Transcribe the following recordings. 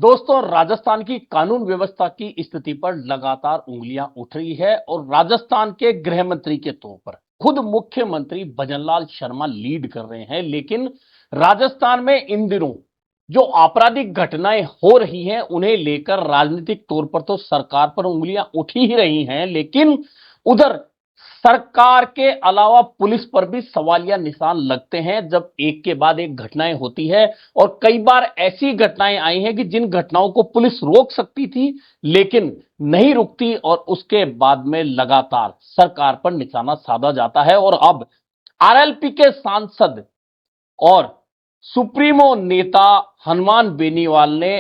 दोस्तों, राजस्थान की कानून व्यवस्था की स्थिति पर लगातार उंगलियां उठ रही है और राजस्थान के गृह मंत्री के तौर पर खुद मुख्यमंत्री भजनलाल शर्मा लीड कर रहे हैं। लेकिन राजस्थान में इन दिनों जो आपराधिक घटनाएं हो रही हैं उन्हें लेकर राजनीतिक तौर पर तो सरकार पर उंगलियां उठ ही रही हैं, लेकिन उधर सरकार के अलावा पुलिस पर भी सवालिया निशान लगते हैं जब एक के बाद एक घटनाएं होती है। और कई बार ऐसी घटनाएं आई हैं कि जिन घटनाओं को पुलिस रोक सकती थी लेकिन नहीं रुकती और उसके बाद में लगातार सरकार पर निशाना साधा जाता है। और अब आरएलपी के सांसद और सुप्रीमो नेता हनुमान बेनीवाल ने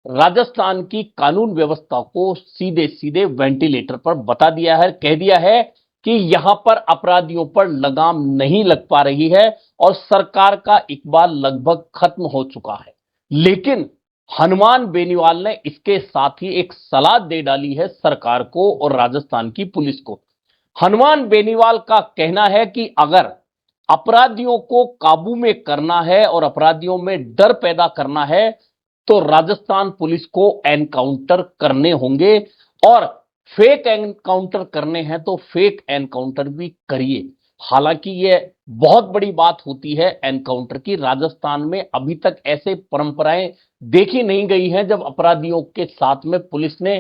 राजस्थान की कानून व्यवस्था को सीधे सीधे वेंटिलेटर पर बता दिया है, कह दिया है कि यहां पर अपराधियों पर लगाम नहीं लग पा रही है और सरकार का इकबाल लगभग खत्म हो चुका है। लेकिन हनुमान बेनीवाल ने इसके साथ ही एक सलाह दे डाली है सरकार को और राजस्थान की पुलिस को। हनुमान बेनीवाल का कहना है कि अगर अपराधियों को काबू में करना है और अपराधियों में डर पैदा करना है तो राजस्थान पुलिस को एनकाउंटर करने होंगे और फेक एनकाउंटर करने हैं तो फेक एनकाउंटर भी करिए। हालांकि यह बहुत बड़ी बात होती है एनकाउंटर की। राजस्थान में अभी तक ऐसे परंपराएं देखी नहीं गई हैं जब अपराधियों के साथ में पुलिस ने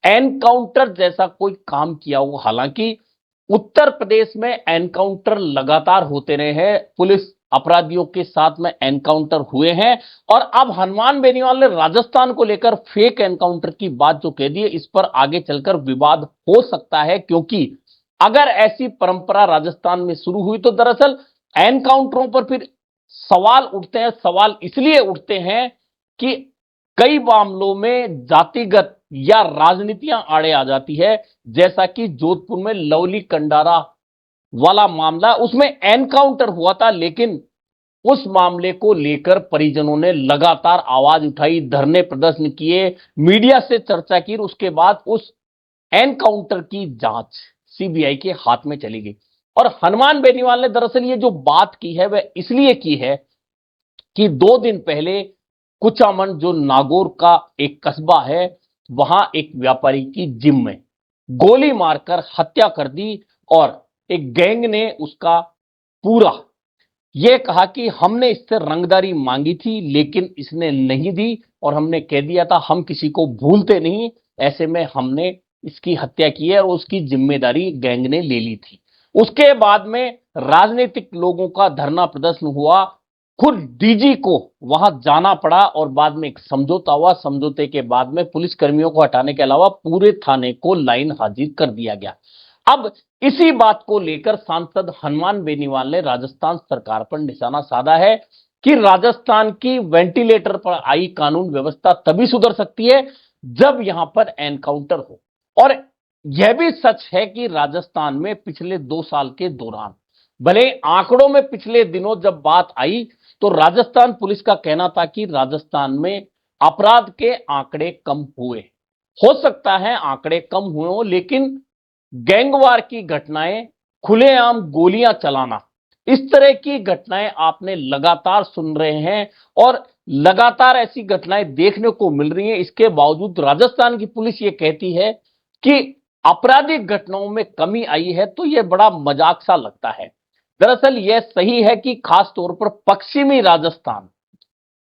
एनकाउंटर जैसा कोई काम किया हो। हालांकि उत्तर प्रदेश में एनकाउंटर लगातार होते रहे हैं, पुलिस अपराधियों के साथ में एनकाउंटर हुए हैं। और अब हनुमान बेनीवाल ने राजस्थान को लेकर फेक एनकाउंटर की बात जो कह दी है, इस पर आगे चलकर विवाद हो सकता है, क्योंकि अगर ऐसी परंपरा राजस्थान में शुरू हुई तो दरअसल एनकाउंटरों पर फिर सवाल उठते हैं। सवाल इसलिए उठते हैं कि कई मामलों में जातिगत या राजनीतियां आड़े आ जाती है, जैसा कि जोधपुर में लवली कंडारा वाला मामला, उसमें एनकाउंटर हुआ था लेकिन उस मामले को लेकर परिजनों ने लगातार आवाज उठाई, धरने प्रदर्शन किए, मीडिया से चर्चा की। उसके बाद उस एनकाउंटर की जांच सीबीआई के हाथ में चली गई। और हनुमान बेनीवाल ने दरअसल ये जो बात की है वह इसलिए की है कि 2 दिन पहले कुचामन जो नागौर का एक कस्बा है, वहां एक व्यापारी की जिम में गोली मारकर हत्या कर दी और एक गैंग ने उसका पूरा यह कहा कि हमने इससे रंगदारी मांगी थी लेकिन इसने नहीं दी और हमने कह दिया था हम किसी को भूलते नहीं, ऐसे में हमने इसकी हत्या की है और उसकी जिम्मेदारी गैंग ने ले ली थी। उसके बाद में राजनीतिक लोगों का धरना प्रदर्शन हुआ, खुद डीजी को वहां जाना पड़ा और बाद में एक समझौता हुआ। समझौते के बाद में पुलिस कर्मियों को हटाने के अलावा पूरे थाने को लाइन हाजिर कर दिया गया। अब इसी बात को लेकर सांसद हनुमान बेनीवाल ने राजस्थान सरकार पर निशाना साधा है कि राजस्थान की वेंटिलेटर पर आई कानून व्यवस्था तभी सुधर सकती है जब यहां पर एनकाउंटर हो। और यह भी सच है कि राजस्थान में पिछले 2 साल के दौरान, भले आंकड़ों में पिछले दिनों जब बात आई तो राजस्थान पुलिस का कहना था कि राजस्थान में अपराध के आंकड़े कम हुए। हो सकता है आंकड़े कम हुए हो, लेकिन गैंगवार की घटनाएं, खुलेआम गोलियां चलाना, इस तरह की घटनाएं आपने लगातार सुन रहे हैं और लगातार ऐसी घटनाएं देखने को मिल रही हैं। इसके बावजूद राजस्थान की पुलिस ये कहती है कि आपराधिक घटनाओं में कमी आई है, तो यह बड़ा मजाक सा लगता है। दरअसल यह सही है कि खास तौर पर पश्चिमी राजस्थान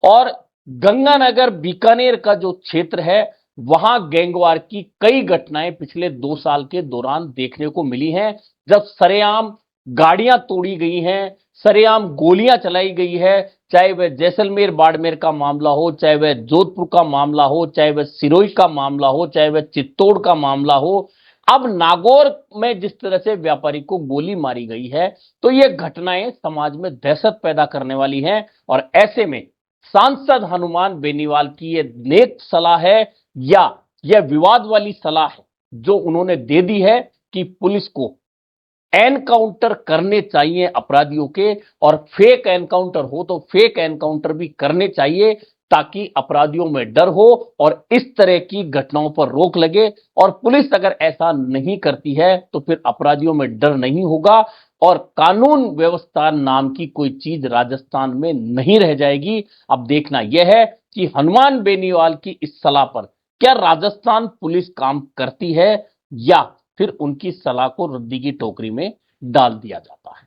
और गंगानगर बीकानेर का जो क्षेत्र है वहां गैंगवार की कई घटनाएं पिछले 2 साल के दौरान देखने को मिली हैं, जब सरेआम गाड़ियां तोड़ी गई हैं, सरेआम गोलियां चलाई गई है। चाहे वह जैसलमेर बाड़मेर का मामला हो, चाहे वह जोधपुर का मामला हो, चाहे वह सिरोही का मामला हो, चाहे वह चित्तौड़ का मामला हो। अब नागौर में जिस तरह से व्यापारी को गोली मारी गई है, तो ये घटनाएं समाज में दहशत पैदा करने वाली हैं। और ऐसे में सांसद हनुमान बेनीवाल की ये नेक सलाह है या यह विवाद वाली सलाह है जो उन्होंने दे दी है कि पुलिस को एनकाउंटर करने चाहिए अपराधियों के, और फेक एनकाउंटर हो तो फेक एनकाउंटर भी करने चाहिए ताकि अपराधियों में डर हो और इस तरह की घटनाओं पर रोक लगे। और पुलिस अगर ऐसा नहीं करती है तो फिर अपराधियों में डर नहीं होगा और कानून व्यवस्था नाम की कोई चीज राजस्थान में नहीं रह जाएगी। अब देखना यह है कि हनुमान बेनीवाल की इस सलाह पर क्या राजस्थान पुलिस काम करती है या फिर उनकी सलाह को रद्दी की टोकरी में डाल दिया जाता है।